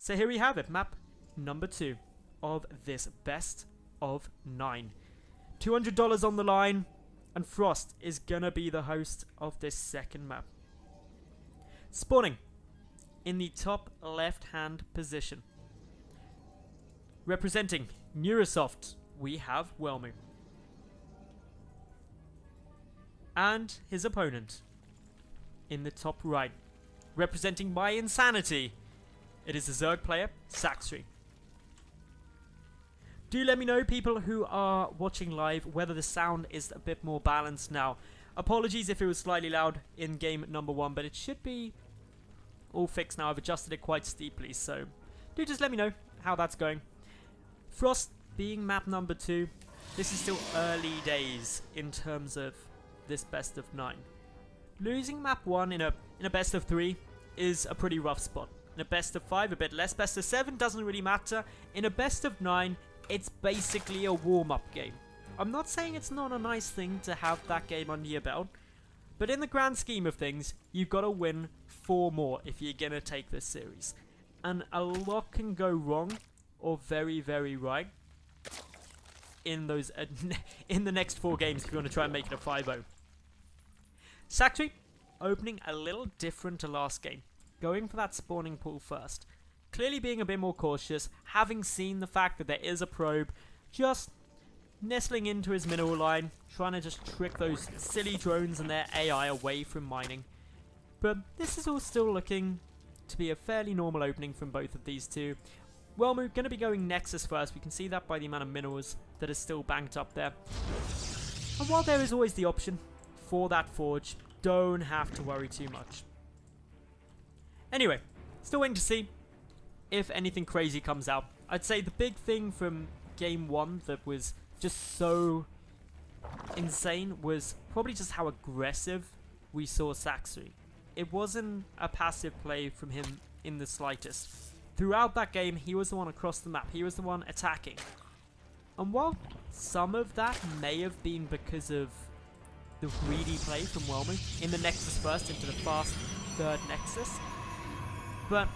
So here we have it, map number 2 of this best of 9. $200 on the line, and Frost is gonna be the host of this second map. Spawning in the top left hand position. Representing NMrUUG, we have Welmu. And his opponent in the top right. Representing my insanity, it is the ZerG player, Sacsri. Do let me know, people who are watching live, whether the sound is a bit more balanced now. Apologies if it was slightly loud in game number 1, but it should be all fixed now. I've adjusted it quite steeply, so do just let me know how that's going. Frost being map number 2, this is still early days in terms of this best of 9. Losing map 1 in a best of 3 is a pretty rough spot. In a best of 5, a bit less. Best of 7 doesn't really matter. In a best of 9, it's basically a warm-up game. I'm not saying it's not a nice thing to have that game under your belt, but in the grand scheme of things, you've got to win 4 more if you're going to take this series. And a lot can go wrong, or very, very right, in those in the next 4 games if you want to try and make it a 5-0. Sacsri, opening a little different to last game. Going for that spawning pool first. Clearly being a bit more cautious, having seen the fact that there is a probe, just nestling into his mineral line, trying to just trick those silly drones and their AI away from mining. But this is all still looking to be a fairly normal opening from both of these two. Welmu going to be going Nexus first. We can see that by the amount of minerals that is still banked up there. And while there is always the option for that forge, don't have to worry too much. Anyway, still waiting to see if anything crazy comes out. I'd say the big thing from game 1 that was just so insane was probably just how aggressive we saw Sacsri. It wasn't a passive play from him in the slightest. Throughout that game, he was the one across the map. He was the one attacking. And while some of that may have been because of the greedy play from Welmu in the Nexus first into the fast 3rd Nexus, but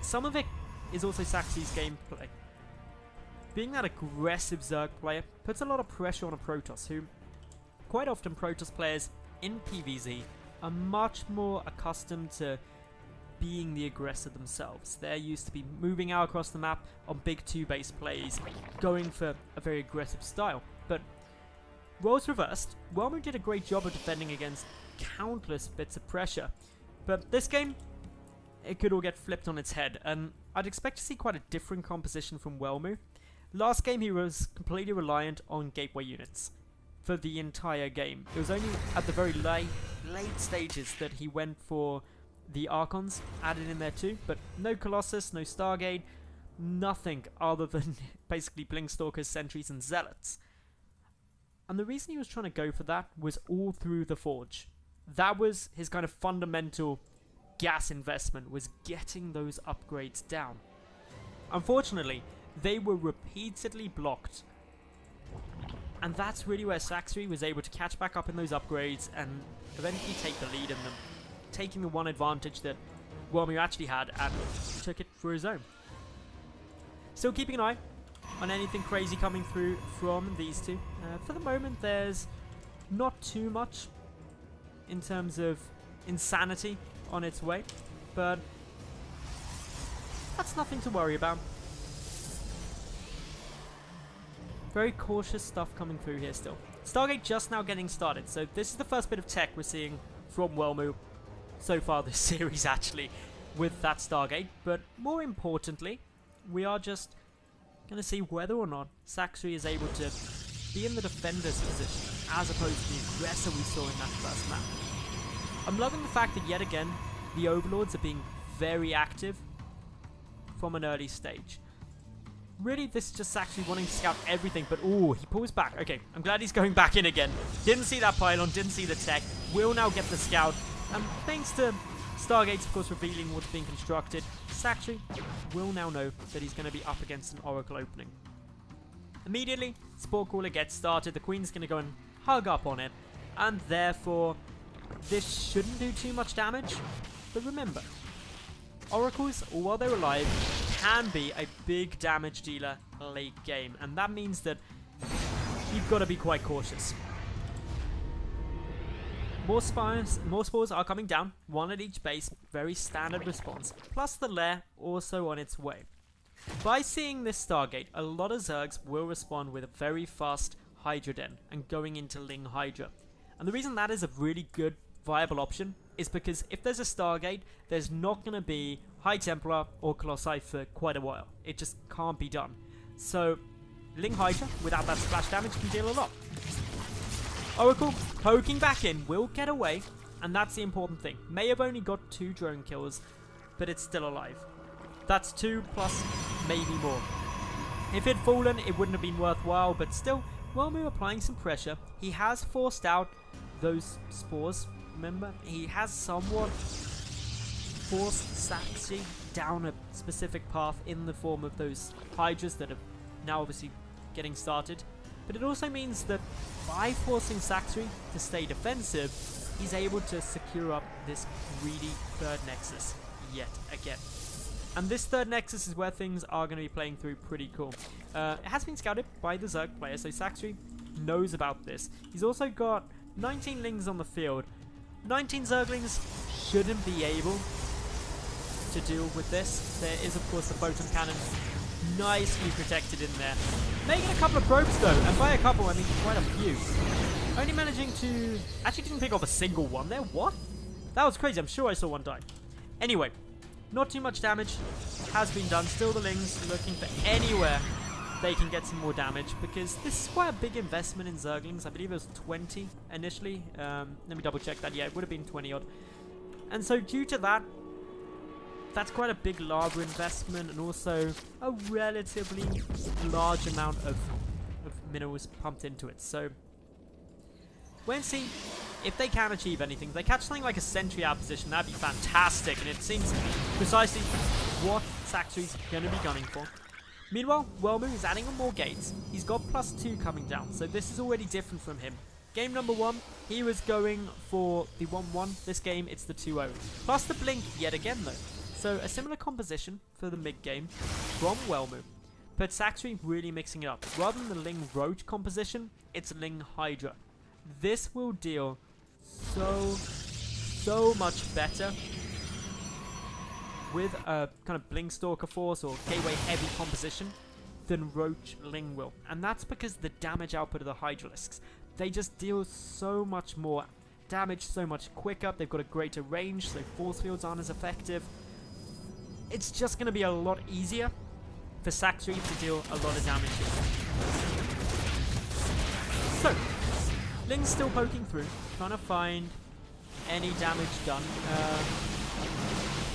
some of it is also Sacsri's gameplay. Being that aggressive ZerG player puts a lot of pressure on a Protoss, who quite often Protoss players in PvZ are much more accustomed to being the aggressor themselves. They're used to be moving out across the map on big 2-base plays, going for a very aggressive style. But roles reversed, Welmu did a great job of defending against countless bits of pressure. But this game, it could all get flipped on its head, and I'd expect to see quite a different composition from Welmu. Last game he was completely reliant on gateway units for the entire game. It was only at the very late stages that he went for the Archons added in there too, but no Colossus, no Stargate, nothing other than basically Blinkstalkers, Sentries and Zealots. And the reason he was trying to go for that was all through the Forge. That was his kind of fundamental gas investment, was getting those upgrades down. Unfortunately, they were repeatedly blocked. And that's really where Sacsri was able to catch back up in those upgrades and eventually take the lead in them, taking the one advantage that Welmu actually had and took it for his own. Still keeping an eye on anything crazy coming through from these two. For the moment, there's not too much in terms of insanity on its way, but that's nothing to worry about. Very cautious stuff coming through here still. Stargate just now getting started, so this is the first bit of tech we're seeing from Welmu so far this series actually with that Stargate, but more importantly, we are just going to see whether or not Sacsri is able to be in the defender's position as opposed to the aggressor we saw in that first map. I'm loving the fact that yet again the Overlords are being very active from an early stage. Really, this is just Sacsri wanting to scout everything, but ooh, he pulls back. Okay, I'm glad he's going back in again. Didn't see that pylon, didn't see the tech. Will now get the scout. And thanks to Stargates, of course, revealing what's being constructed, Sacsri will now know that he's going to be up against an Oracle opening. Immediately, Spore Crawler gets started. The Queen's going to go and hug up on it. And therefore, this shouldn't do too much damage. But remember, Oracles, while they're alive, can be a big damage dealer late game, and that means that you've got to be quite cautious. More spores are coming down, one at each base, very standard response, plus the lair also on its way. By seeing this Stargate, a lot of Zergs will respond with a very fast Hydra Den and going into Ling Hydra. And the reason that is a really good viable option is because if there's a Stargate, there's not going to be High Templar or Colossi for quite a while. It just can't be done. So Ling Hydra, without that splash damage, can deal a lot. Oracle, poking back in, will get away, and that's the important thing. May have only got 2 drone kills, but it's still alive. That's 2 plus maybe more. If it had fallen, it wouldn't have been worthwhile, but still, Welmu applying some pressure. He has forced out those spores, remember? He has somewhat forced Sacsri down a specific path in the form of those Hydras that are now obviously getting started. But it also means that by forcing Sacsri to stay defensive, he's able to secure up this greedy third Nexus yet again. And this third Nexus is where things are going to be playing through pretty cool. It has been scouted by the Zerg player, so Sacsri knows about this. He's also got 19 Lings on the field. 19 Zerglings shouldn't be able to deal with this. There is, of course, the photon cannon nicely protected in there. Making a couple of probes, though, and by a couple, I mean quite a few. Only managing to... Actually didn't pick off a single one there. What? That was crazy. I'm sure I saw one die. Anyway. Not too much damage has been done. Still the Lings looking for anywhere they can get some more damage, because this is quite a big investment in Zerglings. I believe it was 20 initially. Let me double check that. Yeah, it would have been 20 odd. And so due to that, that's quite a big lava investment, and also a relatively large amount of minerals pumped into it. So we'll see if they can achieve anything. If they catch something like a sentry out position, that'd be fantastic, and it seems precisely what Sacsri's going to be gunning for. Meanwhile, Welmu is adding on more gates. He's got +2 coming down, so this is already different from him. Game number 1, he was going for the 1-1. This game, it's the 2-0. Plus the blink yet again, though. So a similar composition for the mid-game from Welmu. But Sacsri really mixing it up. Rather than the Ling Roach composition, it's Ling Hydra. This will deal so much better with a kind of Blink Stalker Force or Gateway heavy composition than Roach Ling will. And that's because the damage output of the Hydralisks. They just deal so much more damage, so much quicker. They've got a greater range, so force fields aren't as effective. It's just going to be a lot easier for Sacsri to deal a lot of damage here. So, Ling's still poking through, trying to find any damage done.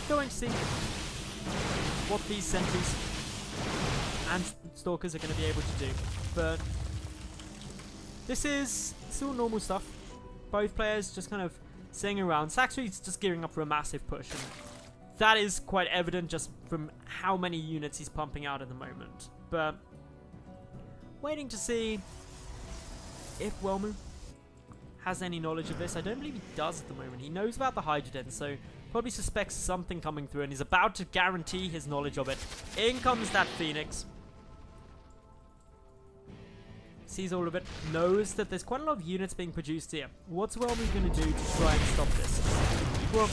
Going to see what these sentries and stalkers are going to be able to do. But this is still normal stuff. Both players just kind of sitting around. Sacsri's just gearing up for a massive push, and that is quite evident just from how many units he's pumping out at the moment. But waiting to see if Welmu has any knowledge of this. I don't believe he does at the moment. He knows about the Hydra Den, so probably suspects something coming through, and he's about to guarantee his knowledge of it. In comes that Phoenix. Sees all of it. Knows that there's quite a lot of units being produced here. What's Welmu going to do to try and stop this? Well,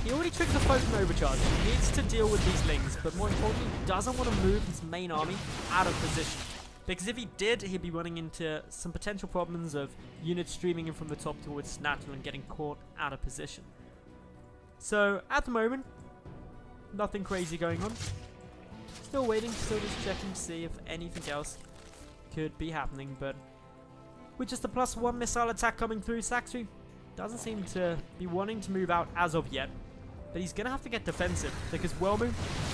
he already triggered the Photon Overcharge. He needs to deal with these Lings, but more importantly, doesn't want to move his main army out of position. Because if he did, he'd be running into some potential problems of units streaming in from the top towards Snattel and getting caught out of position. So, at the moment, nothing crazy going on. Still waiting, still just checking to see if anything else could be happening, but with just a +1 missile attack coming through, Sacsri doesn't seem to be wanting to move out as of yet. But he's going to have to get defensive, because Welmu,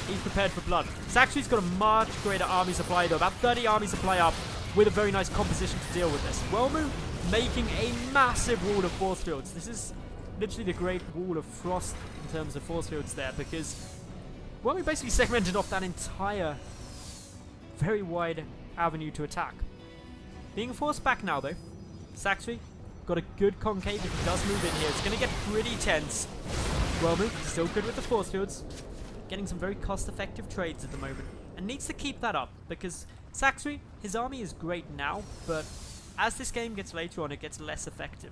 he's prepared for blood. Sacsri's got a much greater army supply though, about 30 army supply up, with a very nice composition to deal with this. Welmu making a massive wall of force fields. This is literally the great wall of frost in terms of force fields there, because Welmu basically segmented off that entire very wide avenue to attack. Being forced back now though, Sacsri got a good concave if he does move in here. It's going to get pretty tense. Welmu still good with the force fields. getting some very cost-effective trades at the moment, and needs to keep that up, because Sacsri, his army is great now, but as this game gets later on, it gets less effective.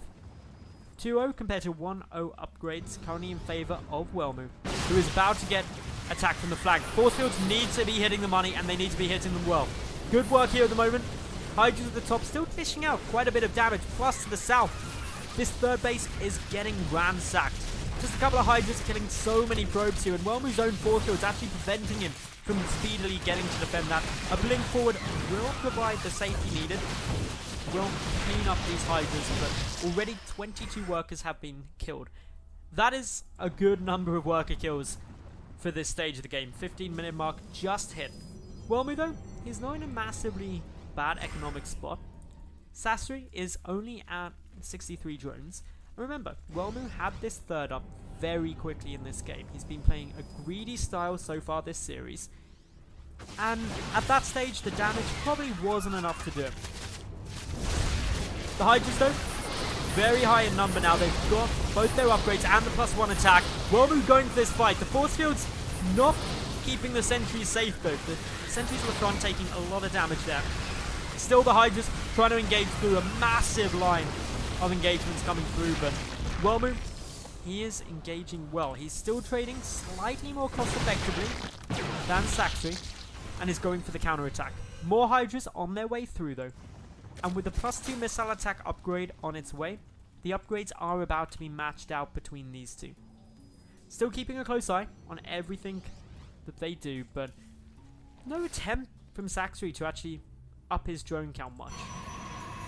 2-0 compared to 1-0 upgrades, currently in favour of Welmu, who is about to get attacked from the flank. Force fields need to be hitting the money, and they need to be hitting them well. Good work here at the moment. Hydras at the top still dishing out quite a bit of damage, plus to the south. This third base is getting ransacked. Just a couple of Hydras killing so many probes here, and Welmu's own force field is actually preventing him from speedily getting to defend that. A blink forward will provide the safety needed. Will clean up these Hydras, but already 22 workers have been killed. That is a good number of worker kills for this stage of the game. 15-minute mark just hit. Welmu though, he's not in a massively bad economic spot. Sacsri is only at 63 drones. And remember, Welmu had this third up very quickly in this game. He's been playing a greedy style so far this series. And at that stage, the damage probably wasn't enough to do it. The Hydras though, very high in number now. They've got both their upgrades and the +1 attack. Welmu going for this fight. The force field's not keeping the sentries safe though. The sentries on the front taking a lot of damage there. Still the Hydras trying to engage through a massive line of engagements coming through, but Welmu, he is engaging well. He's still trading slightly more cost effectively than Sacsri, and is going for the counter attack. More Hydras on their way through though. And with the +2 missile attack upgrade on its way, the upgrades are about to be matched out between these two. Still keeping a close eye on everything that they do, but no attempt from Sacsri to actually up his drone count much.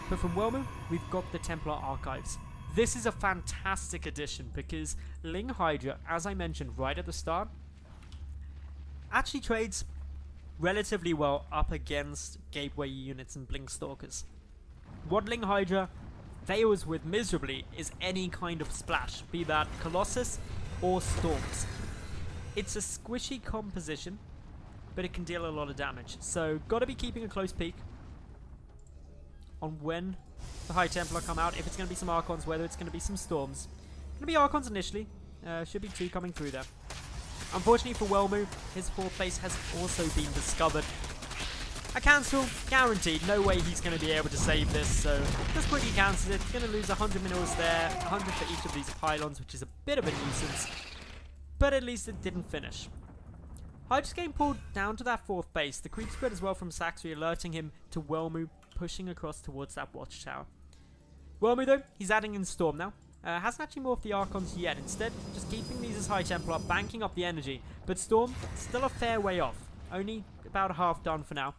But from Welmu, we've got the Templar Archives. This is a fantastic addition because Ling Hydra, as I mentioned right at the start, actually trades relatively well up against Gateway units and Blink Stalkers. What Ling Hydra fails with miserably is any kind of splash, be that Colossus or Storms. It's a squishy composition, but it can deal a lot of damage. So, gotta be keeping a close peek on when the High Templar come out. If it's gonna be some Archons, whether it's gonna be some Storms. Gonna be Archons initially. Should be 2 coming through there. Unfortunately for Welmu, his fourth base has also been discovered. A cancel, guaranteed. No way he's going to be able to save this, so just quickly cancels it. He's going to lose 100 minerals there, 100 for each of these pylons, which is a bit of a nuisance. But at least it didn't finish. Hydra's getting pulled down to that fourth base. The creep spread as well from Sacsri, alerting him to Welmu pushing across towards that watchtower. Welmu though, he's adding in Storm now. Hasn't actually morphed the Archons yet. Instead, just keeping these as High Templar, banking up the energy. But Storm, still a fair way off. Only about half done for now.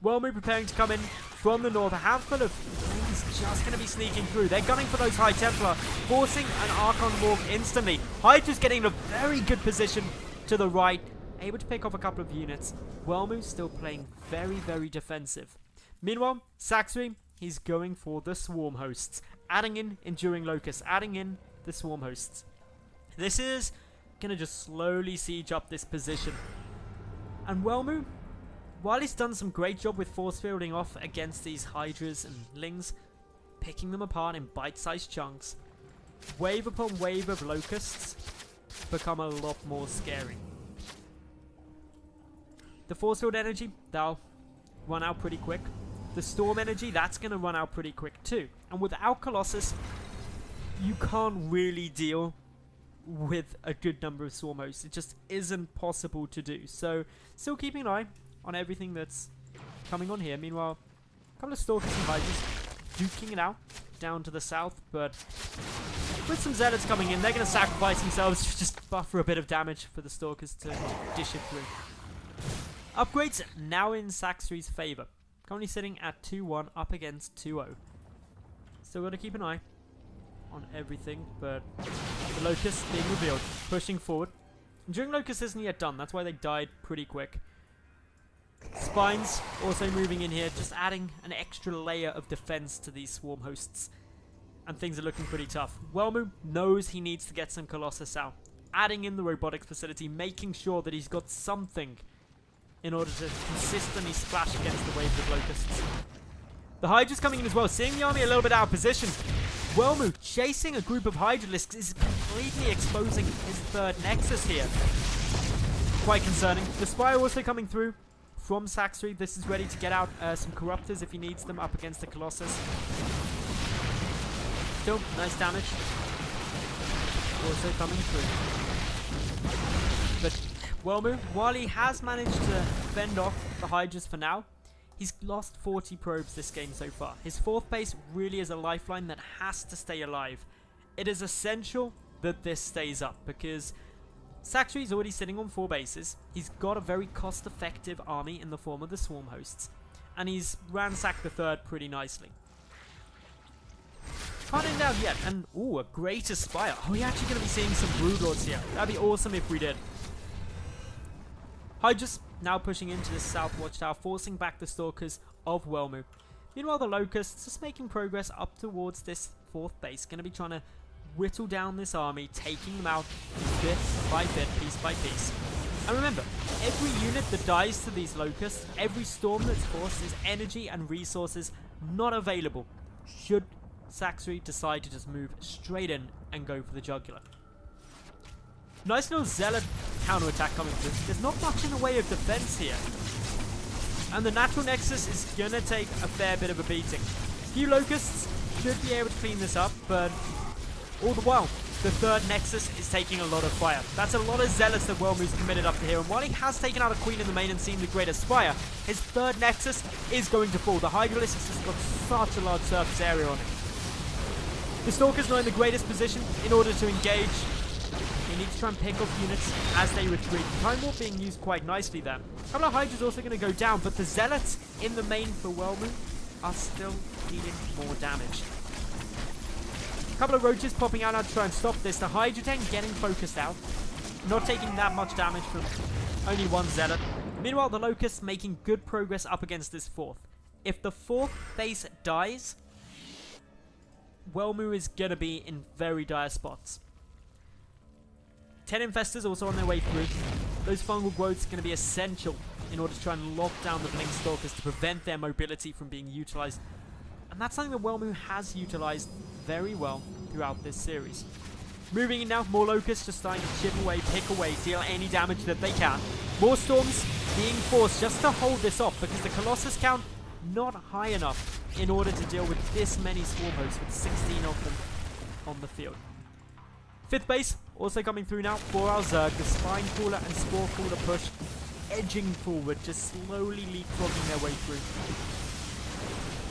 Welmu preparing to come in from the north. A handful of things just going to be sneaking through. They're gunning for those High Templar, forcing an Archon morph instantly. Hydra's getting in a very good position to the right, able to pick off a couple of units. Welmu still playing very, very defensive. Meanwhile, Sacsri, he's going for the Swarm Hosts. Adding in Enduring Locusts, adding in the Swarm Hosts. This is going to just slowly siege up this position. And Welmu, while he's done some great job with force fielding off against these Hydras and Lings, picking them apart in bite-sized chunks, wave upon wave of Locusts become a lot more scary. The force field energy, that'll run out pretty quick. The Storm energy, that's going to run out pretty quick too. And without Colossus, you can't really deal with a good number of Swarm Hosts. It just isn't possible to do. So, still keeping an eye on everything that's coming on here. Meanwhile, a couple of Stalkers and Hydras duking it out down to the south. But with some Zealots coming in, they're going to sacrifice themselves to just buffer a bit of damage for the Stalkers to dish it through. Upgrades now in Sacsri's favour. Currently sitting at 2-1 up against 2-0. Still got to keep an eye on everything, but the Locust being revealed, pushing forward. Enduring Locust isn't yet done, that's why they died pretty quick. Spines also moving in here, just adding an extra layer of defense to these Swarm Hosts. And things are looking pretty tough. Welmu knows he needs to get some Colossus out. Adding in the robotics facility, making sure that he's got something in order to consistently splash against the waves of Locusts. The Hydra's coming in as well, seeing the army a little bit out of position. Welmu chasing a group of Hydralisks is completely exposing his third Nexus here. quite concerning. The Spire also coming through from Sacsri. This is ready to get out some Corruptors if he needs them up against the Colossus. Still, nice damage. Also coming through. But Welmu, while he has managed to fend off the Hydras for now, he's lost 40 probes this game so far. His 4th base really is a lifeline that has to stay alive. It is essential that this stays up because Sacsri is already sitting on 4 bases. He's got a very cost-effective army in the form of the Swarm Hosts. And he's ransacked the 3rd pretty nicely. Can't end down yet. And, ooh, a great Aspire. Oh, we're actually going to be seeing some Broodlords here. That'd be awesome if we did. Hydras now pushing into the South Watchtower, forcing back the Stalkers of Welmu. Meanwhile, the Locusts just making progress up towards this 4th base. Going to be trying to whittle down this army, taking them out bit by bit, piece by piece. And remember, every unit that dies to these Locusts, every storm that's forced is energy and resources not available should Sacsri decide to just move straight in and go for the jugular. Nice little Zealot counterattack coming through. There's not much in the way of defense here. And the Natural Nexus is going to take a fair bit of a beating. A few Locusts should be able to clean this up, but all the while, the 3rd Nexus is taking a lot of fire. That's a lot of Zealots that Welmu's committed up to here. And while he has taken out a Queen in the main and seen the Great Aspire, his 3rd Nexus is going to fall. The Hydralisk has just got such a large surface area on it. The Stalker's not in the greatest position in order to engage. He needs to try and pick off units as they retreat. Time Warp being used quite nicely there. A couple of Hydras also going to go down, but the Zealots in the main for Welmu are still dealing more damage. A couple of Roaches popping out now to try and stop this. The Hydra tank getting focused out. Not taking that much damage from only one Zealot. Meanwhile, the Locusts making good progress up against this 4th. If the 4th base dies, Welmu is going to be in very dire spots. 10 Infestors also on their way through. Those Fungal Growths are going to be essential in order to try and lock down the Blink Stalkers to prevent their mobility from being utilized. And that's something that Welmu has utilized very well throughout this series. Moving in now, more Locusts just starting to chip away, pick away, deal any damage that they can. More Storms being forced just to hold this off because the Colossus count not high enough in order to deal with this many Swarm Hosts with 16 of them on the field. 5th base also coming through now for our Zerg. The Spine Crawler and Spore Crawler push edging forward, just slowly leapfrogging their way through.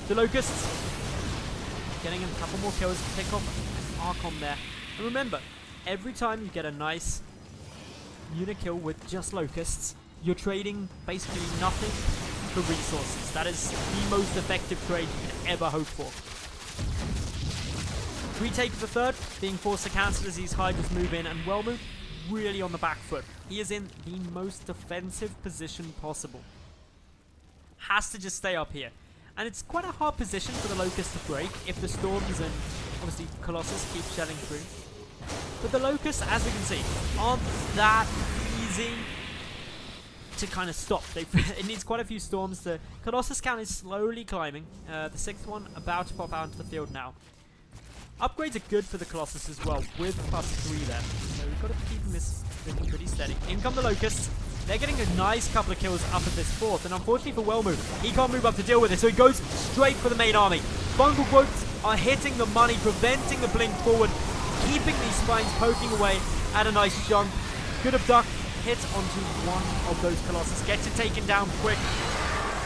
The Locusts getting a couple more kills to pick off an Archon there. And remember, every time you get a nice unit kill with just Locusts, you're trading basically nothing for resources. That is the most effective trade you can ever hope for. Retake of the 3rd, being forced to cancel as these Hydras move in, and Welmu really on the back foot. He is in the most defensive position possible. Has to just stay up here. And it's quite a hard position for the Locusts to break if the Storms and obviously Colossus keep shelling through. But the Locusts, as we can see, aren't that easy to kind of stop. It needs quite a few Storms. The Colossus count is slowly climbing. The 6th one about to pop out into the field now. Upgrades are good for the Colossus as well, with +3 there. So we've got to be keeping this looking pretty steady. In come the Locusts. They're getting a nice couple of kills up at this 4th, and unfortunately for Welmu, he can't move up to deal with it, so he goes straight for the main army. Fungal Growths are hitting the money, preventing the blink forward, keeping these spines poking away at a nice chunk. Good abduct, hit onto one of those Colossus, gets it taken down quick.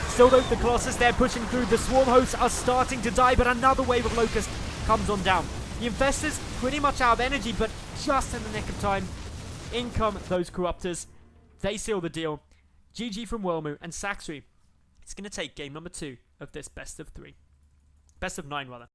Still though, the Colossus, they're pushing through. The Swarm Hosts are starting to die, but another wave of Locusts comes on down. The Infestors pretty much out of energy, but just in the nick of time, in come those Corruptors. They seal the deal. GG from Welmu, and Sacsri is going to take game number 2 of this best of 3. Best of 9 rather.